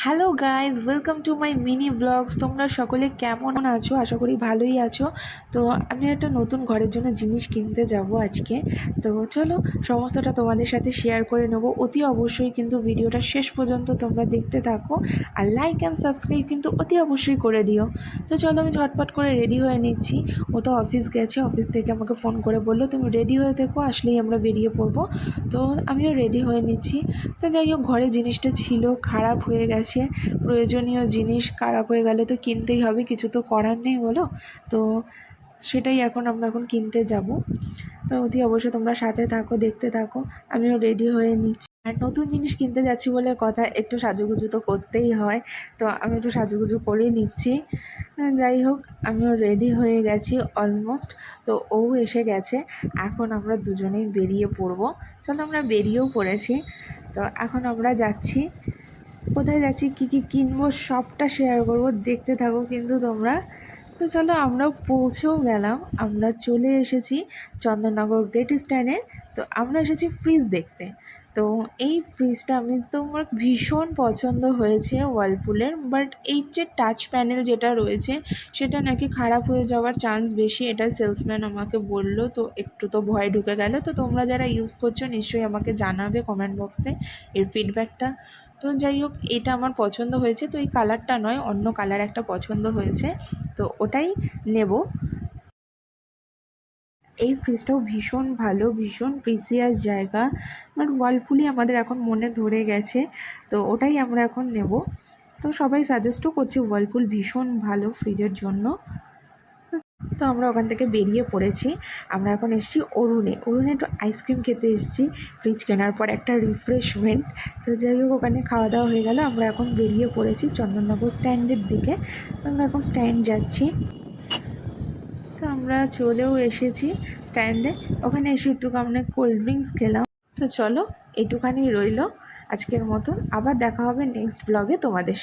Hello guys, welcome to my mini blogs. তোমরা সকলে কেমন আছো? আশা করি ভালোই আছো। তো আমি একটা নতুন ঘরের জন্য জিনিস কিনতে যাব আজকে। তো চলো সমস্তটা তোমাদের সাথে শেয়ার করে নেবো। অতি অবশ্যই কিন্তু ভিডিওটা শেষ পর্যন্ত তোমরা দেখতে থাকো, আর লাইক অ্যান্ড সাবস্ক্রাইব কিন্তু অতি অবশ্যই করে দিও। তো চলো আমি ঝটপট করে রেডি হয়ে নিচ্ছি। ও তো অফিস গেছে, অফিস থেকে আমাকে ফোন করে বললো তুমি রেডি হয়ে থেকো, আসলেই আমরা বেরিয়ে পড়বো। তো আমিও রেডি হয়ে নিচ্ছি। তো যাই হোক, ঘরে জিনিসটা ছিল, খারাপ হয়ে গেছে। প্রয়োজনীয় জিনিস খারাপ হয়ে গেলে তো কিনতেই হবে, কিছু তো করার নেই বলো। তো সেটাই আমরা এখন কিনতে যাব। তো অতি অবশ্যই তোমরা সাথে থাকো, দেখতে থাকো। আমিও রেডি হয়ে নিচ্ছি। আর নতুন জিনিস কিনতে যাচ্ছি বলে কথা, একটু সাজুগুজু তো করতেই হয়। তো আমি একটু সাজুগুজু করেই নিচ্ছি। যাই হোক, আমিও রেডি হয়ে গেছি অলমোস্ট। তো ও এসে গেছে, এখন আমরা দুজনেই বেরিয়ে পড়বো। চলো আমরা বেরিয়েও পড়েছি। তো এখন আমরা যাচ্ছি। কোথায় যাচ্ছি, কী কী কিনবো সবটা শেয়ার করবো, দেখতে থাকো কিন্তু তোমরা। তো চলো আমরাও পৌঁছেও গেলাম। আমরা চলে এসেছি চন্দননগর গ্রেট স্ট্যান্ডে। তো আমরা এসেছি ফ্রিজ দেখতে। তো এই ফ্রিজটা আমার ভীষণ পছন্দ হয়েছে ওয়ালপুলের, বাট এই যে টাচ প্যানেল যেটা রয়েছে সেটা নাকি খারাপ হয়ে যাওয়ার চান্স বেশি, এটা সেলসম্যান আমাকে বললো। তো একটু তো ভয় ঢুকে গেল। তো তোমরা যারা ইউজ করছো নিশ্চয়ই আমাকে জানাবে কমেন্ট বক্সে এর ফিডব্যাকটা। তো যাই হোক, এটা আমার পছন্দ হয়েছে। তো এই কালারটা নয়, অন্য কালার একটা পছন্দ হয়েছে, তো ওটাই নেব। এই ফ্রিজটাও ভীষণ ভালো, ভীষণ প্রিসিয়াস জায়গা, বাট ওয়ালপুলই আমাদের এখন মনে ধরে গেছে। তো ওটাই আমরা এখন নেব। তো সবাই সাজেস্টও করছে ওয়ালপুল ভীষণ ভালো ফ্রিজের জন্য। তো আমরা ওখান থেকে বেরিয়ে পড়েছি। আমরা এখন এসেছি অরুণে। অরুণে একটু আইসক্রিম খেতে এসেছি ফ্রিজ কেনার পর, একটা রিফ্রেশমেন্ট। তো যাই হোক, ওখানে খাওয়া দাওয়া হয়ে গেল। আমরা এখন বেরিয়ে পড়েছি চন্দননগর স্ট্যান্ডের দিকে। তো আমরা এখন স্ট্যান্ড যাচ্ছি। তো আমরা চলেও এসেছি স্ট্যান্ডে। ওখানে এসে একটু আমরা কোল্ড ড্রিঙ্কস খেলাম। তো চলো, এইটুখানি রইলো আজকের মতন। আবার দেখা হবে নেক্সট ব্লগে তোমাদের সাথে।